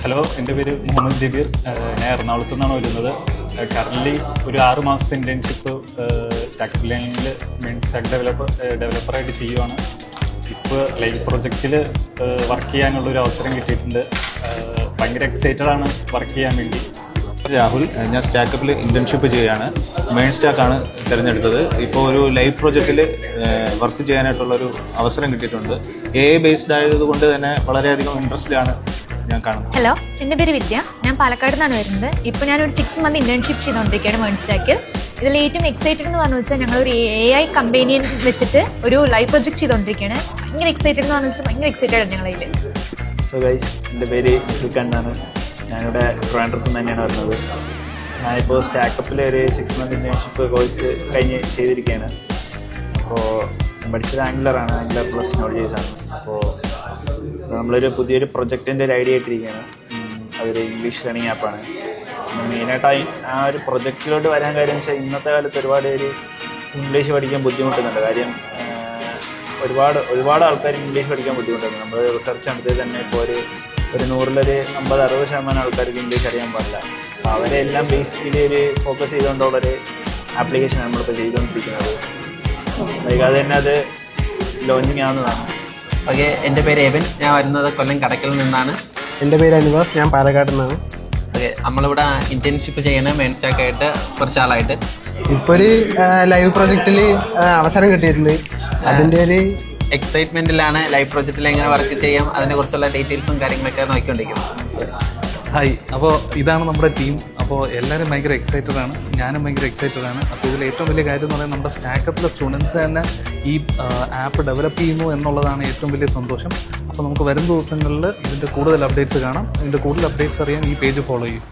Hello, എൻ്റെ പേര് മുഹമ്മദ് ജബീർ. ഞാൻ എറണാകുളത്തു നിന്നാണ് വരുന്നത്. കറൻ്റ്ലി ഒരു 6 മാസത്തെ ഇൻറ്റേൺഷിപ്പ് സ്റ്റാക്ക് ലൈനിൽ മെയിൻ സ്റ്റാക്ക് ഡെവലപ്പറായിട്ട് ചെയ്യുവാണ്. ഇപ്പോൾ ലൈവ് പ്രൊജക്റ്റിൽ വർക്ക് ചെയ്യാനുള്ളൊരു അവസരം കിട്ടിയിട്ടുണ്ട്. ഭയങ്കര എക്സൈറ്റഡ് ആണ് വർക്ക് ചെയ്യാൻ വേണ്ടി. രാഹുൽ, ഞാൻ സ്റ്റാക്കപ്പിൽ ഇൻറ്റേൺഷിപ്പ് ചെയ്യുകയാണ്. മെയിൻ സ്റ്റാക്കാണ് തിരഞ്ഞെടുത്തത്. ഇപ്പോൾ ഒരു ലൈവ് പ്രൊജക്റ്റിൽ വർക്ക് ചെയ്യാനായിട്ടുള്ളൊരു അവസരം കിട്ടിയിട്ടുണ്ട്. AI ബേസ്ഡ് ആയതുകൊണ്ട് തന്നെ വളരെയധികം ഇൻട്രസ്റ്റിലാണ് ഞാൻ കാണുന്നത്. ഹലോ, എൻ്റെ പേര് വിദ്യ. ഞാൻ പാലക്കാട് നിന്നാണ് വരുന്നത്. ഇപ്പോൾ ഞാനൊരു 6 മന്ത് ഇൻറ്റേൺഷിപ്പ് ചെയ്തുകൊണ്ടിരിക്കുകയാണ് മെയിൻ സ്റ്റാക്കിൽ. ഇതിൽ ഏറ്റവും എക്സൈറ്റഡ് എന്ന് പറഞ്ഞു വെച്ചാൽ ഞങ്ങളൊരു AI കമ്പനിയെ വെച്ചിട്ട് ഒരു ലൈവ് പ്രൊജക്ട് ചെയ്തുകൊണ്ടിരിക്കുകയാണ്. ഭയങ്കര എക്സൈറ്റഡ് എന്ന് പറഞ്ഞു വെച്ചാൽ ഭയങ്കര എക്സൈറ്റഡ് ആണ് ഞങ്ങളതിൽ. സോ ഗൈസ്, എൻ്റെ പേര് ഖാനാണ്. ഞാനിവിടെ ട്രിവാൻഡ്രത്ത് നിന്ന് തന്നെയാണ് വരുന്നത്. ഞാനിപ്പോൾ സ്റ്റാക്കപ്പിലെ ഒരു 6 മന്ത് ഇൻറ്റേൺഷിപ്പ് കോഴ്സ് കഴിഞ്ഞ് ചെയ്തിരിക്കുകയാണ്. അപ്പോൾ പഠിച്ചത് ആംഗുലറാണ്, ആംഗുലർ പ്ലസ് നോളജേഴ്സാണ്. അപ്പോൾ നമ്മളൊരു പുതിയൊരു പ്രൊജക്റ്റിൻ്റെ ഒരു ഐഡിയ ആയിട്ടിരിക്കുകയാണ്. അതൊരു ഇംഗ്ലീഷ് ലേണിംഗ് ആപ്പാണ്. മെയിനായിട്ട് ആ ഒരു പ്രൊജക്റ്റിലോട്ട് വരാൻ കാര്യം വെച്ചാൽ ഇന്നത്തെ കാലത്ത് ഒരുപാട് പേര് ഇംഗ്ലീഷ് പഠിക്കാൻ ബുദ്ധിമുട്ടുന്നുണ്ട്. കാര്യം ഒരുപാട് ആൾക്കാർ ഇംഗ്ലീഷ് പഠിക്കാൻ ബുദ്ധിമുട്ടുണ്ട്. നമ്മൾ റിസർച്ച് നടത്തിയത് തന്നെ ഇപ്പോൾ ഒരു 100-ൽ 50-60% ആൾക്കാർക്ക് ഇംഗ്ലീഷ് അറിയാൻ പാടില്ല. അപ്പോൾ അവരെല്ലാം ബേസിക്കലി ഒരു ഫോക്കസ് ചെയ്തുകൊണ്ടുള്ളൊരു ആപ്ലിക്കേഷനാണ് നമ്മളിപ്പോൾ ചെയ്തുകൊണ്ടിരിക്കുന്നത്. വൈകാതെ തന്നെ അത് ലോഞ്ചിങ് ആവുന്നതാണ്. ഓക്കെ, എൻ്റെ പേര് എവൻ. ഞാൻ വരുന്നത് കൊല്ലം കടക്കൽ നിന്നാണ്. എൻ്റെ പേര് അനിവാസ്. ഞാൻ പാലക്കാട് നിന്നാണ്. ഓക്കെ, നമ്മളിവിടെ ഇന്റേൺഷിപ്പ് ചെയ്യണ മെയിൻ സ്റ്റാക്കായിട്ട് കുറച്ചാളായിട്ട്. ഇപ്പോൾ ഒരു ലൈവ് പ്രൊജക്റ്റിൽ അവസരം കിട്ടിയിട്ടുണ്ട്. അതിൻ്റെ ഒരു എക്സൈറ്റ്മെന്റിലാണ്. ലൈവ് പ്രൊജക്റ്റിൽ എങ്ങനെ വർക്ക് ചെയ്യാം അതിനെക്കുറിച്ചുള്ള ഡീറ്റെയിൽസും കാര്യങ്ങളൊക്കെ നോക്കിക്കൊണ്ടിരിക്കുന്നത്. ഹായ്, അപ്പോൾ ഇതാണ് നമ്മുടെ ടീം. അപ്പോൾ എല്ലാവരും ഭയങ്കര എക്സൈറ്റഡ് ആണ്, ഞാനും ഭയങ്കര എക്സൈറ്റഡ് ആണ്. അപ്പോൾ ഇതിൽ ഏറ്റവും വലിയ കാര്യം എന്ന് പറയുന്നത് നമ്മുടെ സ്റ്റാക്കപ്പിലെ സ്റ്റുഡൻസ് തന്നെ ഈ ആപ്പ് ഡെവലപ്പ് ചെയ്യുന്നു എന്നുള്ളതാണ് ഏറ്റവും വലിയ സന്തോഷം. അപ്പോൾ നമുക്ക് വരും ദിവസങ്ങളിൽ ഇതിൻ്റെ കൂടുതൽ അപ്ഡേറ്റ്സ് കാണാം. ഇതിൻ്റെ കൂടുതൽ അപ്ഡേറ്റ്സ് അറിയാൻ ഈ പേജ് ഫോളോ ചെയ്യും.